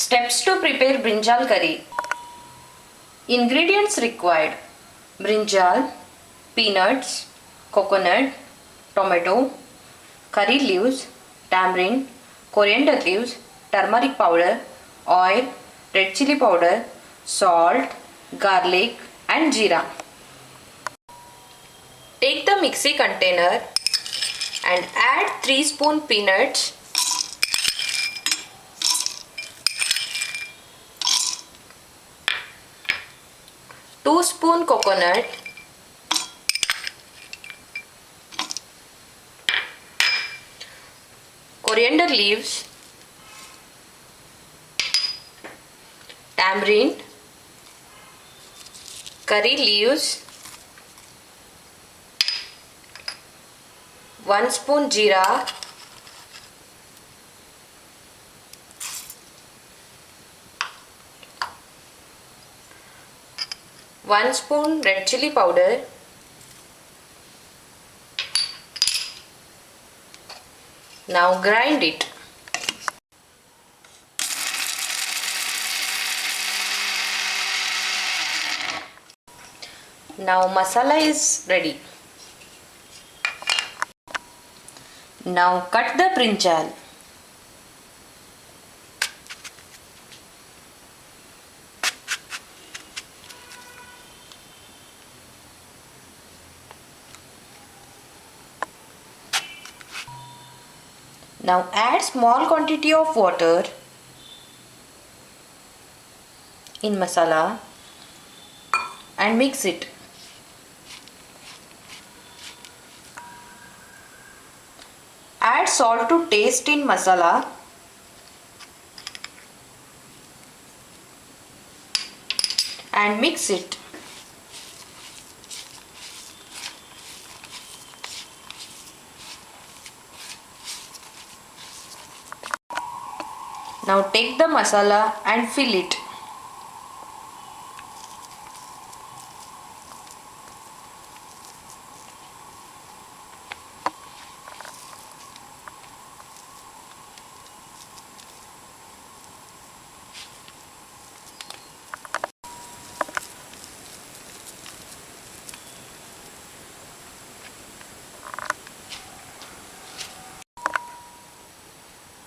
Steps to prepare brinjal curry. Ingredients required: brinjal, peanuts, coconut, tomato, curry leaves, tamarind, coriander leaves, turmeric powder, oil, red chili powder, salt, garlic and jeera. Take the mixie container and add 3 spoon peanuts, 2 spoon coconut, coriander leaves, tamarind, curry leaves, 1 spoon jeera, one spoon red chili powder, now grind it. Now masala is ready. Now cut the brinjal. Now add small quantity of water in masala and mix it. Add salt to taste in masala and mix it. Now take the masala and fill it.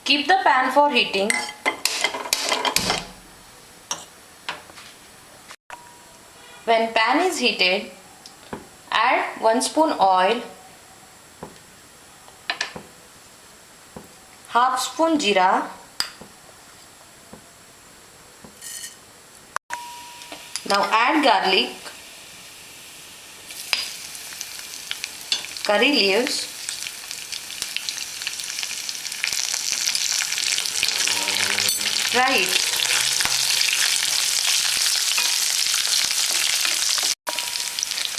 Keep the pan for heating. When pan is heated, add 1 spoon oil, half spoon jeera, now add garlic, curry leaves, fry it.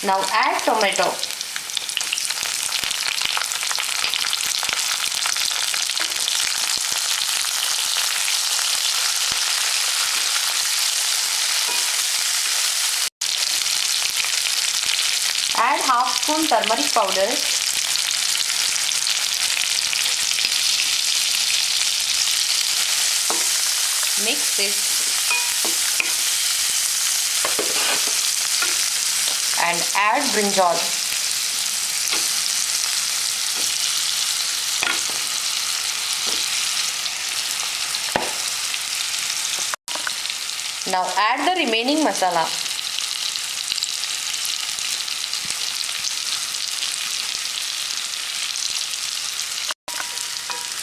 Now add tomato. Add half spoon turmeric powder. Mix it and add brinjal. Now add the remaining masala.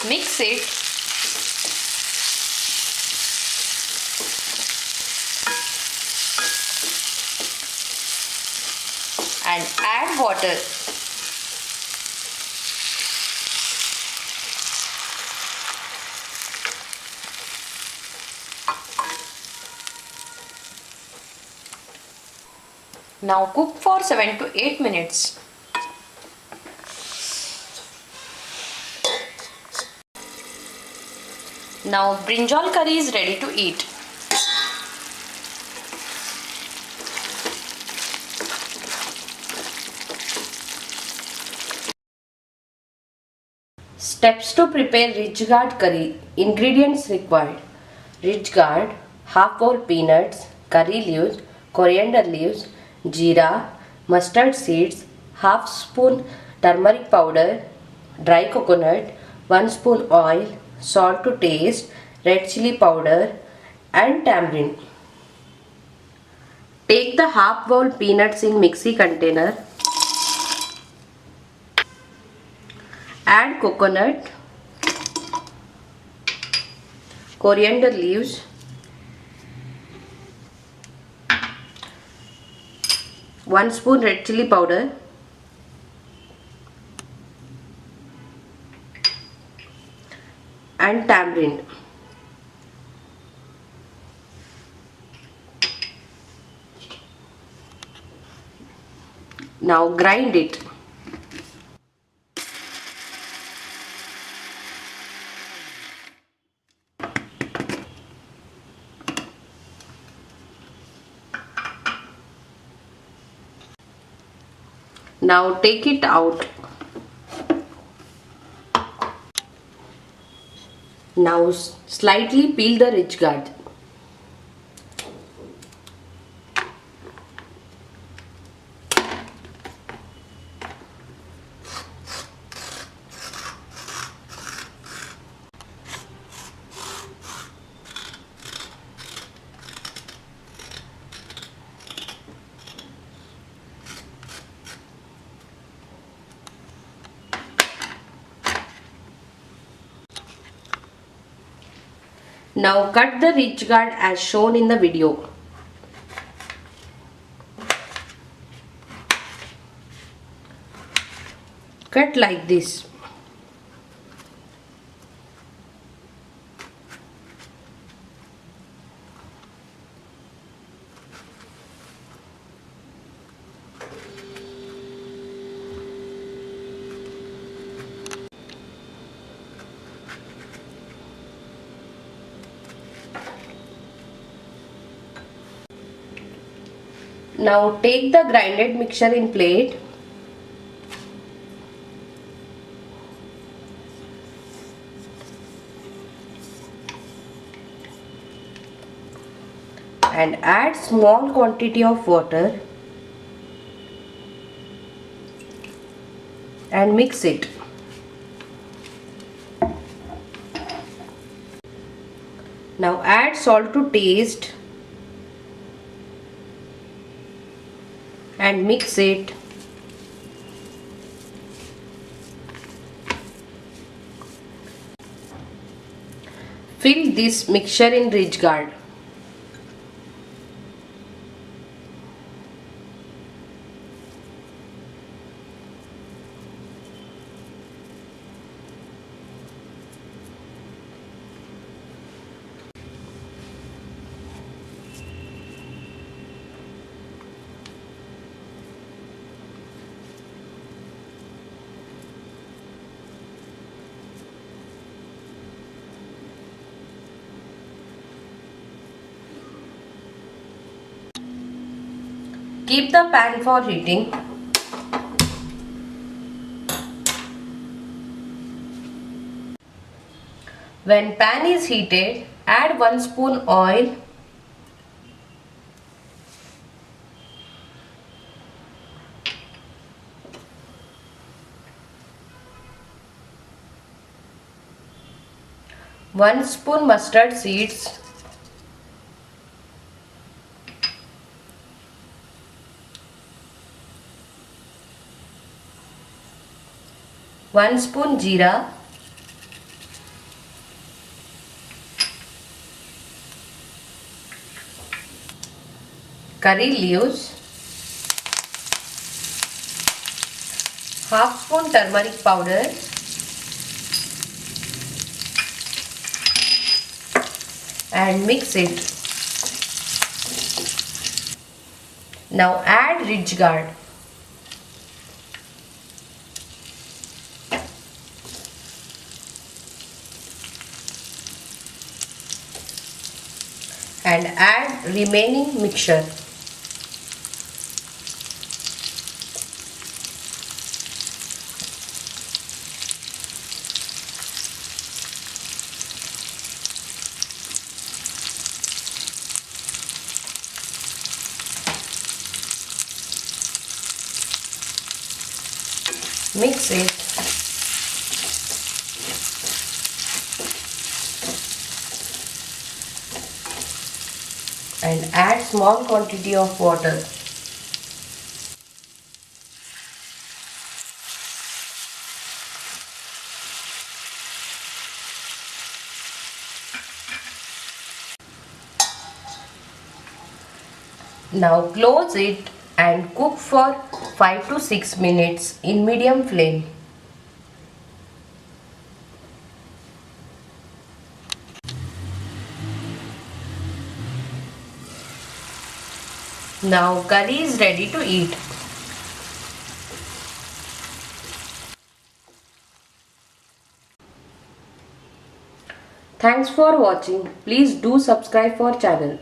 Mix it and add water. Now cook for 7 to 8 minutes. Now brinjal curry is ready to eat. Steps to prepare rich gourd curry. Ingredients required: Rich Gourd, half bowl peanuts, curry leaves, coriander leaves, jeera, mustard seeds, half spoon turmeric powder, dry coconut, 1 spoon oil, salt to taste, red chili powder and tamarind. Take the half bowl peanuts in mixie container. Add coconut, coriander leaves, one spoon red chili powder, and tamarind. Now grind it. Now take it out. Now slightly peel the rich gourd. Now cut the rich gourd as shown in the video. Cut like this. Now take the grinded mixture in plate. And add small quantity of water and mix it. Now add salt to taste and mix it. Fill this mixture in rich gourd. Keep the pan for heating. When pan is heated, add 1 spoon oil, one spoon mustard seeds, one spoon jeera, curry leaves, half spoon turmeric powder, and mix it. Now add rich gourd. And add remaining mixture. Mix it and add small quantity of water. Now close it and cook for 5 to 6 minutes in medium flame. Now curry is ready to eat. Thanks for watching. Please do subscribe for channel.